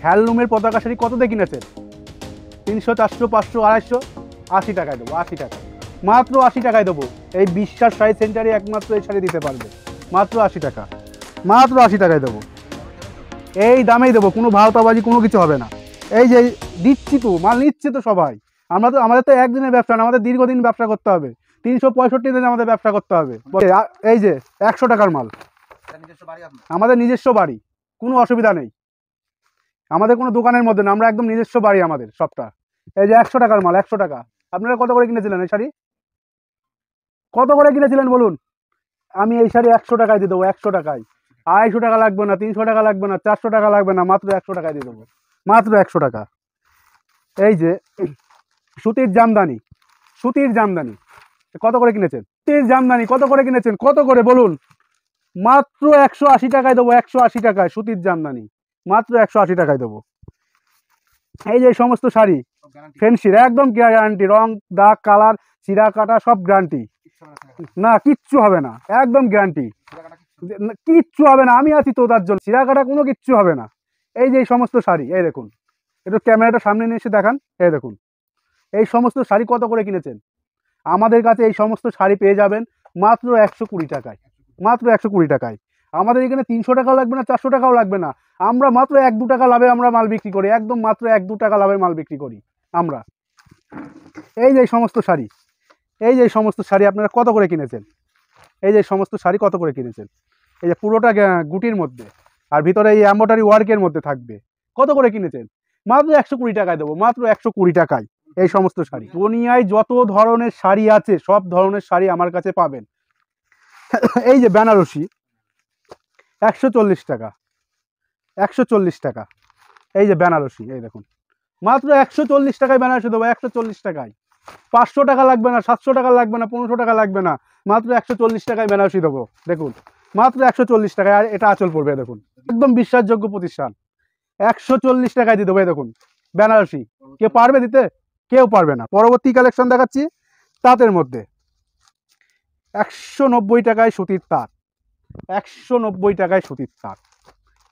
হ্যান্ডলুমের পতাকা শাড়ি কততে কিনেছেন? 300, 400, 500, 250, 80 টাকায় দেবো, 80 টাকা, মাত্র 80 টাকায় দেবো। এই বিশ্বাস শাড়ি সেন্টারে একমাত্র এই শাড়ি দিতে পারবে, মাত্র 80 টাকা, মাত্র 80 টাকায় দেবো। এই দামেই দেবো, কোনো ভাওতাবাজি কোনো কিছু হবে না। এই যে দিচ্ছি তো, মাল নিচ্ছে তো সবাই। আমাদের তো একদিনের ব্যবসা না, আমাদের দীর্ঘদিন ব্যবসা করতে হবে, 365 দিন আমাদের ব্যবসা করতে হবে। এই যে 100 টাকার মাল, আমাদের নিজস্ব বাড়ি, কোনো অসুবিধা নেই, আমাদের কোনো দোকানের মধ্যে না, আমরা একদম নিজস্ব বাড়ি আমাদের সবটা। এই যে 100 টাকার মাল, 100 টাকা। আপনারা কত করে কিনেছিলেন এই শাড়ি? কত করে কিনেছিলেন বলুন? আমি এই শাড়ি 100 টাকায় দিয়ে দেবো, 100 টাকায়। 250 টাকা লাগবে না, 300 টাকা লাগবে না, 400 টাকা লাগবে না, মাত্র 100 টাকায় দিয়ে দেবো, মাত্র 100 টাকা। এই যে সুতির জামদানি, সুতির জামদানি কত করে কিনেছেন? সুতির জামদানি কত করে কিনেছেন? কত করে বলুন? মাত্র 180 টাকায় দেবো, 180 টাকায় সুতির জামদানি, মাত্র 180 টাকায় দেবো। এই যে সমস্ত শাড়ি ফ্যান্সির একদম গ্যারান্টি, রং দাগ কালার চিরা কাটা সব গ্যারান্টি, না কিচ্ছু হবে না, একদম গ্যারান্টি, কিচ্ছু হবে না, আমি আছি তো তার জন্য, চিরা কাটা কোনো কিচ্ছু হবে না। এই যে এই সমস্ত শাড়ি, এই দেখুন, একটু ক্যামেরাটা সামনে নিয়ে এসে দেখান, এই দেখুন এই সমস্ত শাড়ি কত করে কিনেছেন? আমাদের কাছে এই সমস্ত শাড়ি পেয়ে যাবেন মাত্র 120 টাকায়, মাত্র 120 টাকায়। আমাদের এখানে 300 টাকাও লাগবে না, 400 টাকাও লাগবে না, আমরা মাত্র 1-2 টাকা লাভে আমরা মাল বিক্রি করি, একদম মাত্র 1-2 টাকা লাভের মাল বিক্রি করি আমরা। এই যে সমস্ত শাড়ি, এই যে সমস্ত শাড়ি আপনারা কত করে কিনেছেন? এই যে সমস্ত শাড়ি কত করে কিনেছেন? এই যে পুরোটা গুটির মধ্যে আর ভিতরে এই এমব্রয়ডারি ওয়ার্কের মধ্যে থাকবে, কত করে কিনেছেন? মাত্র 120 টাকায় দেবো, মাত্র 120 টাকায় এই সমস্ত শাড়ি। দুনিয়ায় যত ধরনের শাড়ি আছে সব ধরনের শাড়ি আমার কাছে পাবেন। এই যে বেনারসি 140 টাকা, 140 টাকা। এই যে বেনারসি, এই দেখুন মাত্র 140 টাকায় বেনারসি দেবো, 140 টাকায়। 500 টাকা লাগবে না, 700 টাকা লাগবে না, 1500 টাকা লাগবে না, মাত্র 140 টাকায় বেনারসি দেবো। দেখুন মাত্র 140 টাকায়, আর এটা আঁচল পড়বে, দেখুন একদম বিশ্বাসযোগ্য প্রতিষ্ঠান, 140 টাকায় দিয়ে দেবো। এই দেখুন বেনারসি, কেউ পারবে দিতে? কেউ পারবে না। পরবর্তী কালেকশন দেখাচ্ছি তাঁতের মধ্যে, 190 টাকায় সুতির তাঁত, 190 টাকায় সুতির তাঁত,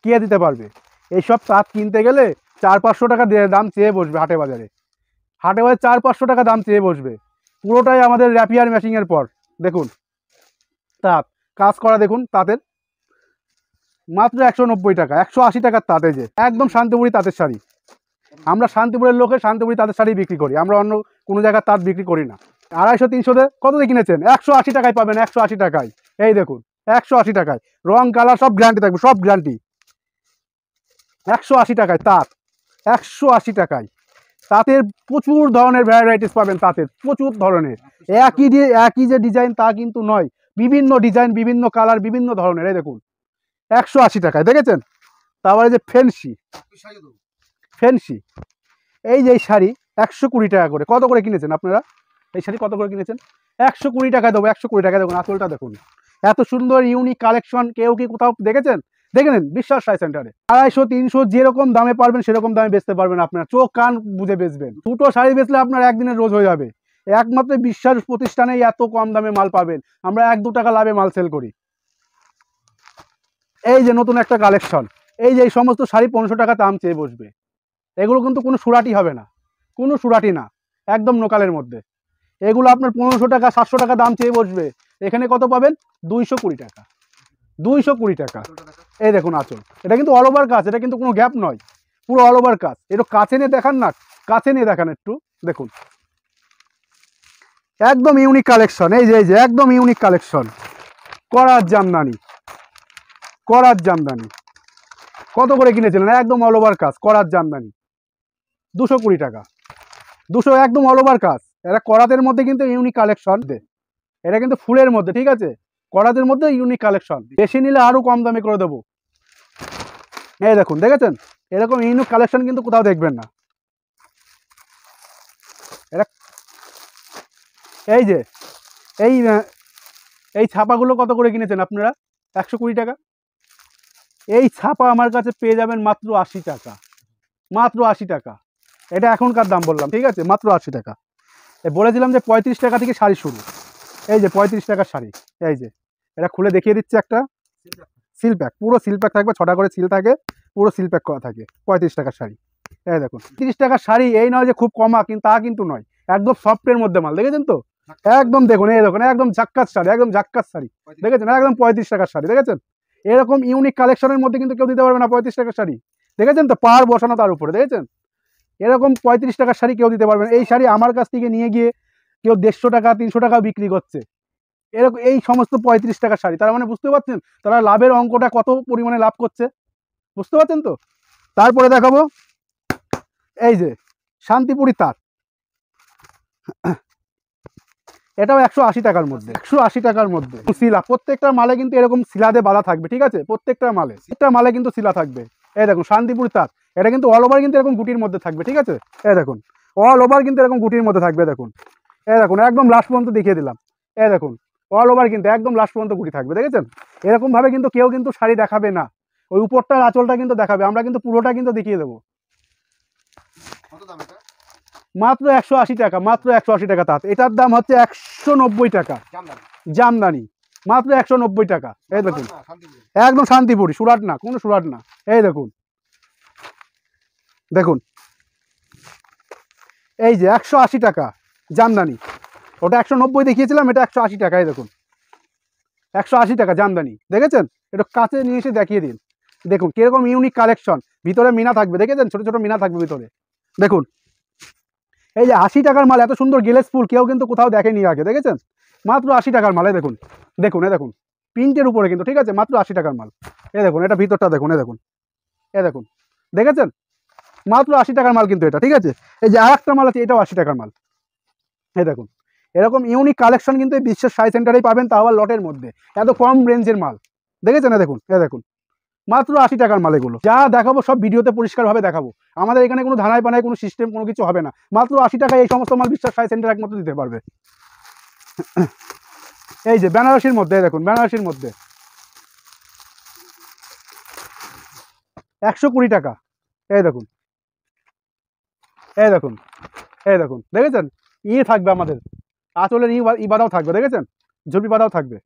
কে দিতে পারবে? এইসব তাঁত কিনতে গেলে 400-500 টাকা দাম চেয়ে বসবে, হাটে বাজারে, হাটে বাজারে 400-500 টাকা দাম চেয়ে বসবে। পুরোটাই আমাদের র্যাপিয়ার মেশিংয়ের পর। দেখুন তাঁত কাজ করা, দেখুন তাঁতের মাত্র 190 টাকা, 180 টাকার তাঁত। এই যে একদম শান্তিপুরি তাঁতের শাড়ি, আমরা শান্তিপুরের লোকে শান্তিপুরি তাঁতের শাড়ি বিক্রি করি, আমরা অন্য কোনো জায়গায় তাঁত বিক্রি করি না। 250-300 কত দিয়ে কিনেছেন? 180 টাকায় পাবেন, 180 টাকায়। এই দেখুন 180 টাকায়, রং কালার সব গ্যারান্টি থাকবে, সব গ্যারান্টি। 180 টাকায় তাঁত, 180 টাকায়। তাঁতের প্রচুর ধরনের ভ্যারাইটিস পাবেন, তাঁতের প্রচুর ধরনের, একই যে ডিজাইন তা কিন্তু নয়, বিভিন্ন ডিজাইন, বিভিন্ন কালার, বিভিন্ন ধরনের। এই দেখুন 180 টাকায়, দেখেছেন? তারপরে যে ফ্যান্সি, ফ্যান্সি এই যে এই শাড়ি 120 টাকা করে। কত করে কিনেছেন আপনারা? এই শাড়ি কত করে কিনেছেন? 120 টাকায় দেবো, 120 টাকায়। দেখুন আঁচলটা দেখুন, এত সুন্দর ইউনিক কালেকশন কেউ কি কোথাও দেখেছেন? দেখে নিন বিশ্বাস শাড়ি সেন্টারে। 250-300 যেরকম দামে পারবেন সেরকম দামে বেচতে পারবেন, আপনার চোখ কান বুঝে বেচবেন। দুটো শাড়ি বেচলে আপনার একদিনের রোজ হয়ে যাবে। একমাত্র বিশ্বাস প্রতিষ্ঠানেই এত কম দামে মাল পাবেন, আমরা 1-2 টাকা লাভে মাল সেল করি। এই যে নতুন একটা কালেকশন, এই যে এই সমস্ত শাড়ি 1500 টাকা দাম চেয়ে বসবে, এগুলো কিন্তু কোনো সুরাটি হবে না, কোনো সুরাটি না, একদম লোকালের মধ্যে। এগুলো আপনার 1500 টাকা 700 টাকা দাম চেয়ে বসবে, এখানে কত পাবেন? 220 টাকা, 220 টাকা। এই দেখুন আঁচল, এটা কিন্তু অল ওভার কাজ, এটা কিন্তু কোনো গ্যাপ নয়, পুরো অল ওভার কাজ। একটু কাছে নিয়ে দেখান না, কাছে নিয়ে দেখান একটু, দেখুন একদম ইউনিক কালেকশন। এই যে একদম ইউনিক কালেকশন, করার জামদানি, করার জামদানি কত করে কিনেছিলেন? একদম অল ওভার কাজ, করার জামদানি 220 টাকা, 200, একদম অল ওভার কাজ। এটা করাতের মধ্যে কিন্তু ইউনিক কালেকশন, এটা কিন্তু ফুলের মধ্যে, ঠিক আছে? করাতের মধ্যে ইউনিক কালেকশন, বেশি নিলে আরো কম দামে করে দেবো। এই দেখুন, দেখেছেন? এরকম ইউনিক কালেকশন কিন্তু কোথাও দেখবেন না। এটা এই যে এই ছাপাগুলো কত করে কিনেছেন আপনারা? 120 টাকা। এই ছাপা আমার কাছে পেয়ে যাবেন মাত্র 80 টাকা, মাত্র 80 টাকা। এটা এখনকার দাম বললাম, ঠিক আছে? মাত্র 80 টাকা। বলেছিলাম যে 35 টাকা থেকে শাড়ি শুরু। এই যে 35 টাকার শাড়ি, এই যে এটা খুলে দেখিয়ে দিচ্ছে, একটা সিল প্যাক, পুরো সিল প্যাক থাকবে, 6টা করে সিল থাকে, পুরো সিল প্যাক করা থাকে। 35 টাকার শাড়ি। এই দেখুন 30 টাকার শাড়ি, এই নয় যে খুব কমা, কিন্তু তা কিন্তু নয়, একদম সফটের মধ্যে মাল, দেখেছেন তো? একদম দেখুন, এই দেখুন একদম ঝাক্কাস শাড়ি, একদম ঝাক্কাস শাড়ি, দেখেছেন? একদম 35 টাকার শাড়ি, দেখেছেন? এরকম ইউনিক কালেকশনের মধ্যে কিন্তু কেউ দিতে পারবে না 35 টাকার শাড়ি, দেখেছেন তো? পার বসানো তার উপরে, দেখেছেন? এরকম 35 টাকার শাড়ি কেউ দিতে পারবে না। এই শাড়ি আমার কাছ থেকে নিয়ে গিয়ে কেউ 150 টাকা 300 টাকা বিক্রি করছে, এরকম এই সমস্ত 35 টাকার শাড়ি। তার মানে বুঝতে পারছেন তারা লাভের অঙ্কটা কত পরিমাণে লাভ করছে, বুঝতে পারছেন তো? তারপরে দেখাবো এই যে শান্তিপুরি তাঁত, এটাও 180 টাকার মধ্যে, 180 টাকার মধ্যে শিলা। প্রত্যেকটা মালে কিন্তু এরকম শিলাতে বাঁধা থাকবে, ঠিক আছে? প্রত্যেকটা মালে কিন্তু শিলা থাকবে। এই দেখুন শান্তিপুরি তাঁত, এটা কিন্তু অল ওভার কিন্তু এরকম গুটির মধ্যে থাকবে, ঠিক আছে? এই দেখুন অল ওভার কিন্তু এরকম গুটির মধ্যে থাকবে, দেখুন। এই দেখুন একদম লাস্ট পর্যন্ত দেখিয়ে দিলাম। এই দেখুন অল ওভার কিন্তু একদম লাস্ট পর্যন্ত গুটি থাকবে, দেখেছেন? এরকম ভাবে কিন্তু কেউ কিন্তু শাড়ি দেখাবে না, ওই উপরটার আঁচলটা কিন্তু দেখাবে, আমরা কিন্তু পুরোটা কিন্তু দেখিয়ে দেবো। মাত্র 180 টাকা, মাত্র 180 টাকা তাঁত। এটার দাম হচ্ছে 190 টাকা জামদানি, মাত্র 190 টাকা। এই দেখুন একদম শান্তিপুরি, সুরাট না, কোনো সুরাট না। এই দেখুন, দেখুন এই যে 180 টাকা জামদানি, ওটা 190 দেখিয়েছিলাম, এটা 180 টাকা। এই দেখুন 180 টাকা জামদানি, দেখেছেন? এটা কাছে নিয়ে এসে দেখিয়ে দিন, দেখুন কিরকম ইউনিক কালেকশন। ভিতরে মিনা থাকবে, দেখেছেন? ছোট ছোট মিনা থাকবে ভিতরে, দেখুন। এই যে 80 টাকার মাল, এত সুন্দর গেলেস ফুল কেউ কিন্তু কোথাও দেখেনি আগে, দেখেছেন? মাত্র 80 টাকার মাল। এই দেখুন, দেখুন, এই দেখুন প্রিন্টের উপরে কিন্তু, ঠিক আছে? মাত্র 80 টাকার মাল। এই দেখুন এটা ভিতরটা দেখুন, এই দেখুন, এই দেখুন, দেখেছেন? মাত্র 80 টাকার মাল কিন্তু এটা, ঠিক আছে? এই যে আর একটা মাল আছে, এটাও 80 টাকার মাল। এই দেখুন এরকম ইউনিক কালেকশন কিন্তু এই বিশ্বের শাড়ি সেন্টারেই পাবেন, তাও আবার লটের মধ্যে, এত কম রেঞ্জের মাল, দেখেছেন? এই দেখুন, এই দেখুন মাত্র 80 টাকার মাল। এগুলো যা দেখাবো সব ভিডিওতে পরিষ্কারভাবে দেখাবো, আমাদের এখানে কোনো ধানায় পানায় কোনো সিস্টেম কোনো কিছু হবে না। মাত্র 80 টাকায় এই সমস্ত মাল বিশ্বাস শাড়ি সেন্টার একমাত্র দিতে পারবে। এই যে বেনারসির মধ্যে, দেখুন বেনারসির মধ্যে 120 টাকা। এই দেখুন, এই দেখুন, এই দেখুন, দেখেছেন? থাকবে আমাদের আঁচলের বাঁধাও থাকবে, দেখেছেন? ঝুপি বাঁধাও থাকবে।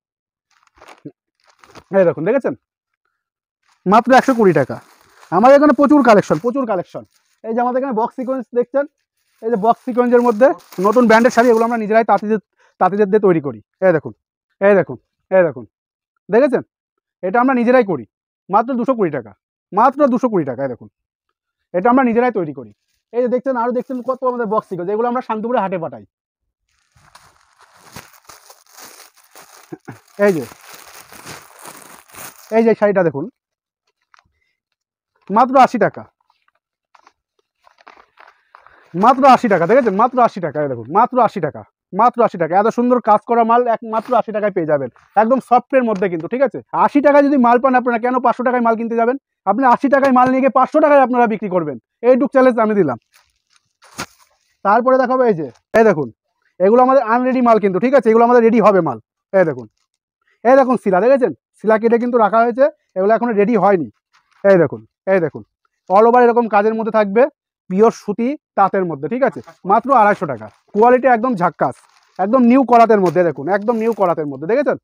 এই দেখুন, দেখেছেন? মাত্র 120 টাকা। আমাদের এখানে প্রচুর কালেকশন, প্রচুর কালেকশন। এই যে আমাদের এখানে বক্স সিকোয়েন্স দেখছেন, এই যে বক্স সিকোয়েন্সের মধ্যে নতুন ব্র্যান্ডের শাড়ি, এগুলো আমরা নিজেরাই তাঁতিদের দিয়ে তৈরি করি। এই দেখুন, এই দেখুন, এই দেখুন, দেখেছেন? এটা আমরা নিজেরাই করি, মাত্র 220 টাকা, মাত্র 220 টাকা। এই দেখুন এটা আমরা নিজেরাই তৈরি করি। এই যে দেখছেন, আরও দেখছেন কত আমাদের বক্স সিকোয়েন্স, এগুলো আমরা শান্তিপুরে হাটে পাঠাই। এই যে, এই যে শাড়িটা দেখুন, মাত্র 80 টাকা, মাত্র 80 টাকা, দেখেছেন? মাত্র 80 টাকা। এই দেখুন মাত্র 80 টাকা, মাত্র 80 টাকা। এত সুন্দর কাজ করা মাল মাত্র 80 টাকায় পেয়ে যাবেন, একদম সফটের মধ্যে কিন্তু, ঠিক আছে? 80 টাকায় যদি মাল পান আপনারা, কেন 500 টাকায় মাল কিনতে যাবেন? আপনি 80 টাকায় মাল নিয়ে গিয়ে 500 টাকায় আপনারা বিক্রি করবেন, এইটুক চ্যালেঞ্জ আমি দিলাম। তারপরে দেখাবো এই যে, এই দেখুন এগুলো আমাদের আনরেডি মাল কিন্তু, ঠিক আছে? এগুলো আমাদের রেডি হবে মাল। এই দেখুন, এই দেখুন শিলা, দেখেছেন? শিলা কেটে কিন্তু রাখা হয়েছে, এগুলো এখনো রেডি হয়নি। এই দেখুন, এই দেখুন অল ওভার এরকম কাজের মধ্যে থাকবে, পিওর সুতি তাঁতের মধ্যে, ঠিক আছে? মাত্র 250 টাকা। কোয়ালিটি একদম ঝাক্কাস, একদম নিউ করাতের মধ্যে, দেখুন একদম নিউ করাতের মধ্যে, দেখেছেন?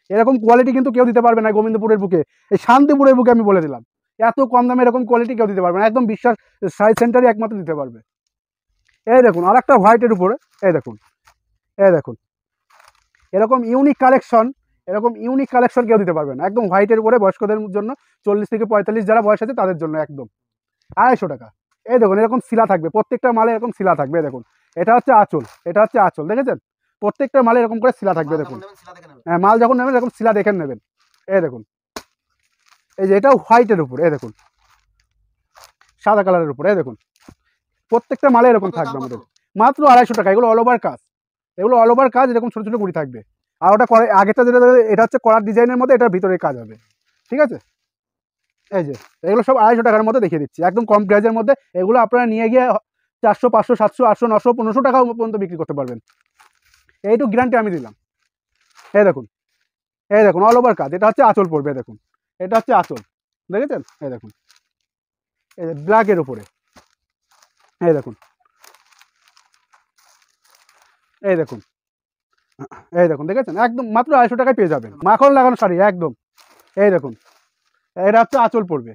এরকম কোয়ালিটি কিন্তু কেউ দিতে পারবে না গোবিন্দপুরের বুকে, এই শান্তিপুরের বুকে আমি বলে দিলাম, এত কম দামে এরকম কোয়ালিটি কেউ দিতে পারবে না, একদম বিশ্বাস শাড়ি সেন্টারই একমাত্র দিতে পারবে। এই দেখুন আর একটা হোয়াইটের উপরে, এই দেখুন, এই দেখুন এরকম ইউনিক কালেকশন, এরকম ইউনিক কালেকশন কেউ দিতে পারবে না, একদম হোয়াইটের উপরে, বয়স্কদের জন্য, 40 থেকে 45 যারা বয়স আছে তাদের জন্য একদম 250 টাকা। এই দেখুন এরকম শিলা থাকবে, প্রত্যেকটা মালে এরকম শিলা থাকবে। দেখুন এটা হচ্ছে আঁচল, এটা হচ্ছে আঁচল, দেখেছেন? প্রত্যেকটা মালে এরকম করে শিলা থাকবে, দেখুন। হ্যাঁ, মাল যখন নেবেন এরকম শিলা দেখে নেবেন। এই দেখুন, এই যে এটাও হোয়াইটের উপর, এই দেখুন সাদা কালারের উপর, এই দেখুন প্রত্যেকটা মালে এরকম থাকবে আমাদের, মাত্র 250 টাকা। এগুলো অল ওভার কাজ, এগুলো অল ওভার কাজ, এরকম ছোটো ছোটো গুড়ি থাকবে। আর ওটা করে আগেটা যেটা, এটা হচ্ছে করার ডিজাইনের মধ্যে, এটার ভিতরে কাজ হবে, ঠিক আছে? এই যে এগুলো সব 250 টাকার মধ্যে দেখিয়ে দিচ্ছি, একদম কম প্রাইজের মধ্যে। এগুলো আপনারা নিয়ে গিয়ে 400, 500, 700, 800, 900, 1500 টাকা পর্যন্ত বিক্রি করতে পারবেন, এইটুকু গ্যারান্টি আমি দিলাম। এই দেখুন, এই দেখুন অল ওভার কাজ, এটা হচ্ছে আঁচল পড়বে, দেখুন এটা হচ্ছে আঁচল, দেখেছেন? এই দেখুন, এই যে ব্ল্যাকের উপরে, এই দেখুন, এই দেখুন, এই দেখুন, দেখেছেন? একদম মাত্র 250 টাকায় পেয়ে যাবেন, মাখন লাগানো শাড়ি একদম। এই দেখুন এটা হচ্ছে আঁচল পড়বে,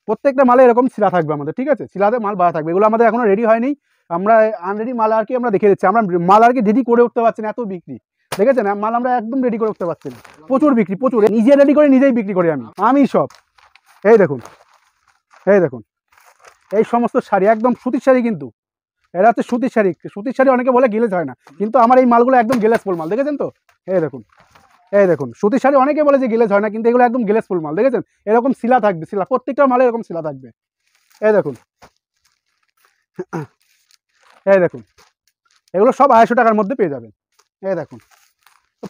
প্রত্যেকটা মালে এরকম শিলা থাকবে আমাদের, ঠিক আছে, শিলাতে মাল বাড়া থাকবে। এগুলো আমাদের এখনো রেডি হয়নি, আমরা আনরেডি মাল আর কি আমরা দেখে দিচ্ছি। আমরা মাল আর কি রেডি করে উঠতে পারছি না, এত বিক্রি, দেখেছেন মাল আমরা একদম রেডি করে উঠতে পারছি না, প্রচুর বিক্রি, প্রচুর। নিজে রেডি করে নিজেই বিক্রি করি আমি সব। এই দেখুন, এই দেখুন, এই সমস্ত শাড়ি একদম সুতির শাড়ি, কিন্তু এটা হচ্ছে সুতির শাড়ি। সুতির শাড়ি অনেকে বলে গেলেজ হয় না, কিন্তু আমার এই মালগুলো একদম গেলেজ ফুল মাল, দেখেছেন তো? এই দেখুন, এই দেখুন, সুতির শাড়ি অনেকে বলে যে গেলেজ হয় না, কিন্তু এগুলো একদম গেলেজ ফুল মাল, দেখেছেন? এরকম শিলা থাকবে, শিলা, প্রত্যেকটা মালে এরকম শিলা থাকবে। এই দেখুন, এই দেখুন, এগুলো সব 250 টাকার মধ্যে পেয়ে যাবেন। এই দেখুন,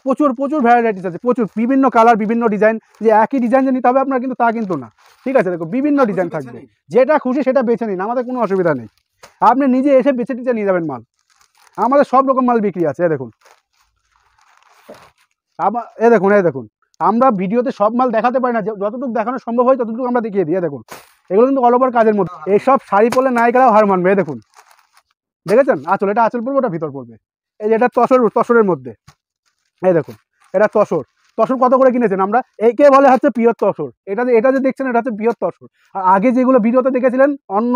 প্রচুর প্রচুর ভ্যারাইটিস আছে, প্রচুর, বিভিন্ন কালার, বিভিন্ন ডিজাইন। যে একই ডিজাইন যে নিতে হবে আপনার, কিন্তু তা কিন্তু না, ঠিক আছে? দেখো বিভিন্ন ডিজাইন থাকবে, যেটা খুশি সেটা বেছে নিন, আমাদের কোনো অসুবিধা নেই। আপনি নিজে এসে বেছে টেছে নিয়ে যাবেন মাল, আমাদের সব রকম মাল বিক্রি আছে। দেখুন, এই দেখুন, এই দেখুন, আমরা ভিডিওতে সব মাল দেখাতে পারি না, যতটুকু দেখানো সম্ভব হয় ততটুকু আমরা দেখিয়ে দিই। দেখুন, এগুলো কিন্তু অল ওভার কাজের মধ্যে, এইসব শাড়ি পরলে নায়িকারাও হার মানবে। এই দেখুন, দেখেছেন? আঁচল, এটা আঁচল পড়বে, ওটা ভিতর পড়বে। এই যে এটা তসরের মধ্যে, এই দেখুন, এটা তসর কত করে কিনেছেন আমরা? একে বলে হচ্ছে পিওর তসর। এটা যে দেখছেন, এটা হচ্ছে পিওর তসর। আর আগে যেগুলো ভিডিওতে দেখেছিলেন অন্য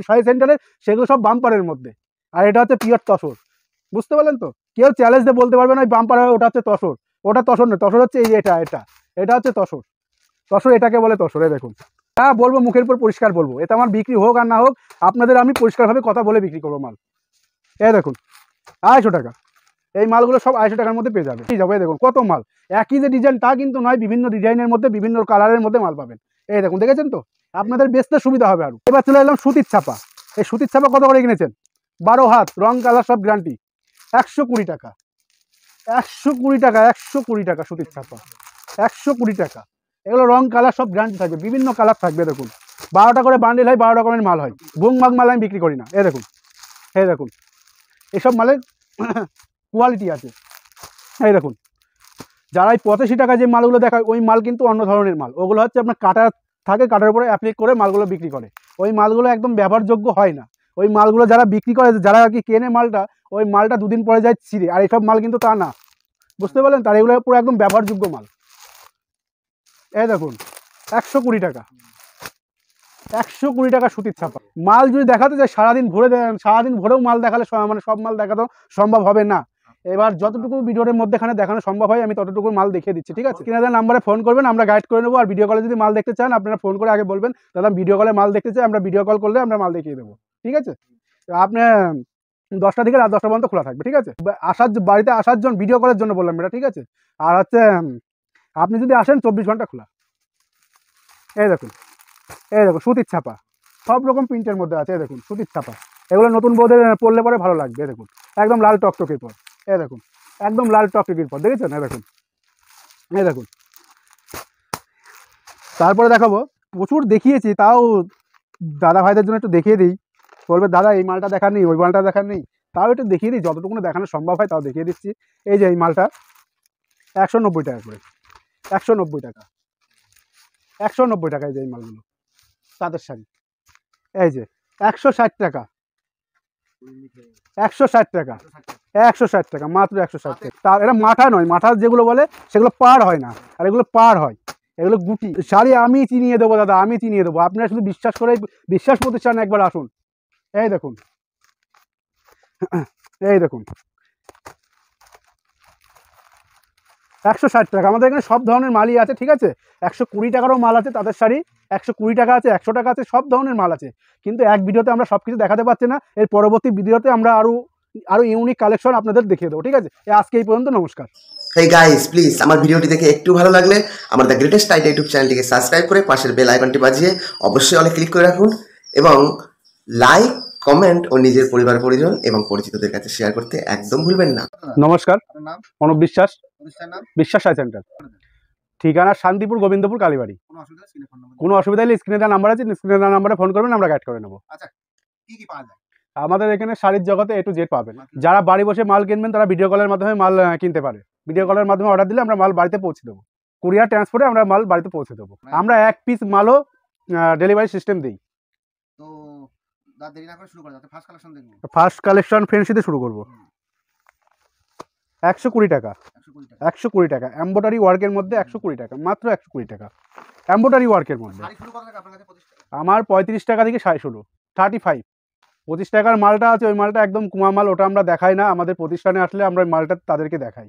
শাড়ি সেন্টারে, সেগুলো সব বাম্পারের মধ্যে, আর এটা হচ্ছে পিওর তসর। বুঝতে পারলেন তো? কেউ চ্যালেঞ্জ দিয়ে বলতে পারবে না ওই বাম্পার, ওটা হচ্ছে তসর। ওটা তসর নয়, তসর হচ্ছে এই যে এটা হচ্ছে তসর। এটাকে বলে তসর। এই দেখুন, হ্যাঁ বলবো, মুখের উপর পরিষ্কার বলবো, এটা আমার বিক্রি হোক আর না হোক, আপনাদের আমি পরিষ্কারভাবে কথা বলে বিক্রি করবো মাল। এই দেখুন, 250 টাকা, এই মালগুলো সব 250 টাকার মধ্যে পেয়ে যাবে। ঠিক যাবে, দেখুন কত মাল, একই যে ডিজাইন তা কিন্তু নয়, বিভিন্ন ডিজাইনের মধ্যে, বিভিন্ন কালারের মধ্যে মাল পাবেন। এই দেখুন, দেখেছেন তো? আপনাদের বেচতে সুবিধা হবে। আরো এবার চলে এলাম সুতির ছাপা। এই সুতির ছাপা কত করে কিনেছেন? 12 হাত, রং কালার সব গ্যারান্টি, 120 টাকা, 120 টাকা, 120 টাকা সুতির ছাপা, 120 টাকা। এগুলো রং কালার সব গ্যারান্টি থাকবে, বিভিন্ন কালার থাকবে। দেখুন, 12টা করে বান্ডেল হয়, 12 রকমের মাল হয়, বুংমাগ মাল আমি বিক্রি করি না। এই দেখুন, এই দেখুন, এসব মালের কোয়ালিটি আছে। এই দেখুন, যারা এই 85 টাকা যে মালগুলো দেখায়, ওই মাল কিন্তু অন্য ধরনের মাল। ওগুলো হচ্ছে আপনার কাটা থাকে, কাটার উপরে অ্যাপ্লিক করে মালগুলো বিক্রি করে, ওই মালগুলো একদম ব্যবহারযোগ্য হয় না। ওই মালগুলো যারা বিক্রি করে, যারা আর কি কেনে মালটা, ওই মালটা দুদিন পরে যায় ছিঁড়ে। আর এইসব মাল কিন্তু তা না, বুঝতে পারলেন? তার এগুলো পুরো একদম ব্যবহারযোগ্য মাল। এই দেখুন, 120 টাকা, 120 টাকা সুতির ছাপা। মাল যদি দেখাতে যায় সারাদিন ভরেও মাল দেখালে মানে সব মাল দেখাতে সম্ভব হবে না। এবার যতটুকু ভিডিওর মধ্যেখানে দেখানো সম্ভব হয় আমি ততটুকু মাল দেখিয়ে দিচ্ছি, ঠিক আছে? কিনাদের নাম্বারে ফোন করবেন, আমরা গাইড করে নেবো। আর ভিডিও কলে যদি মাল দেখতে চান, আপনারা ফোন করে আগে বলবেন দাদা ভিডিও কলে মাল দেখতে চাই, আমরা ভিডিও কল করলে আমরা মাল দেখিয়ে দেবো, ঠিক আছে? আপনি 10টা থেকে রাত 10টা পর্যন্ত খোলা থাকবে, ঠিক আছে? বাড়িতে আসার জন্য, ভিডিও কলের জন্য বললাম এটা, ঠিক আছে? আর হচ্ছে আপনি যদি আসেন 24 ঘন্টা খোলা। এই দেখুন, এই দেখুন, সুতির ছাপা, সব রকম প্রিন্টের মধ্যে আছে। এই দেখুন, সুতির ছাপা, এগুলো নতুন বউদের পরলে পরে ভালো লাগবে। দেখুন, একদম লাল টকটকের পর, এই দেখুন, একদম লাল টকটকের পর, দেখেছেন? এই দেখুন, এই দেখুন। তারপরে দেখাবো, প্রচুর দেখিয়েছি, তাও দাদা ভাইদের জন্য একটু দেখিয়ে দিই। বলবে দাদা এই মালটা দেখার নেই, ওই মালটা দেখার নেই, তাও একটু দেখিয়ে দিই, যতটুকু দেখানো সম্ভব হয় তাও দেখিয়ে দিচ্ছি। এই যে এই মালটা 190 টাকা করে, 190 টাকা, 190 টাকায় যে এই মালগুলো, তাঁতের শাড়ি। এই যে 160 টাকা, 160 টাকা, 160 টাকা, মাত্র 160 টাকা। তার এটা মাথা নয়, মাথার যেগুলো বলে সেগুলো পার হয় না, আর এগুলো পার হয়, এগুলো গুটি শাড়ি। আমি চিনিয়ে দেবো দাদা, আমি চিনিয়ে দেবো, আপনারা শুধু বিশ্বাস করে, বিশ্বাস প্রতিষ্ঠানে একবার আসুন। এই দেখুন, এই দেখুন, 160 টাকা। আমাদের এখানে সব ধরনের মালই আছে, ঠিক আছে? 120 টাকারও মাল আছে, তাদের শাড়ি 120 টাকা আছে, 100 টাকা আছে, সব ধরনের মাল আছে। কিন্তু এক ভিডিওতে আমরা সব কিছু দেখাতে পারছি না, এর পরবর্তী ভিডিওতে আমরা আরো ইউনিক কালেকশন আপনাদের দেখিয়ে দেবো, ঠিক আছে? আজকে এই পর্যন্ত, নমস্কার। হেই গাইস, প্লিজ আমার ভিডিওটি দেখে একটু ভালো লাগলে আমার দ্য গ্রেটেস্ট আইডিয়া ইউটিউব চ্যানেলটিকে সাবস্ক্রাইব করে পাশের বেল আইকনটি বাজিয়ে অবশ্যই অনেক ক্লিক করে রাখুন, এবং লাইক, কমেন্ট ও নিজের পরিবার পরিজন এবং পরিচিতদের কাছে শেয়ার করতে একদম ভুলবেন না। নমস্কার, অনুপ বিশ্বাস, বিশ্বাস শাড়ি সেন্টার, ঠিকানা শান্তিপুর, গোবিন্দপুর, কালীবাড়ি। কোনো অসুবিধা হলে স্ক্রিনে দেওয়া নাম্বার আছে, স্ক্রিনে দেওয়া নাম্বারে ফোন করবেন, আমরা গাইড করে নেবো। আমাদের এখানে শাড়ির জগতে A to Z পাবেন। যারা বাড়ি বসে মাল কিনবেন তারা ভিডিও কলের মাধ্যমে মাল কিনতে পারে। ভিডিও কলের মাধ্যমে অর্ডার দিলে আমরা মাল বাড়িতে পৌঁছে দেবো, কুরিয়ার ট্রান্সপোর্টে আমরা মাল বাড়িতে পৌঁছে দেবো। আমরা এক পিস মালও ডেলিভারি সিস্টেম দিই। ফার্স্ট কালেকশন ফ্রেন্ডশিতে শুরু করবো। 120 টাকা, 120 টাকা, এমব্রয়ডারি ওয়ার্কের মধ্যে 120 টাকা, মাত্র 120 টাকা, এমব্রয়ডারি ওয়ার্কের মধ্যে। আমার 35 টাকা থেকে 16.5 35। 25 টাকার মালটা আছে, ওই মালটা একদম কুমা মাল, ওটা আমরা দেখাই না। আমাদের প্রতিষ্ঠানে আসলে আমরা ওই মালটা তাদেরকে দেখাই।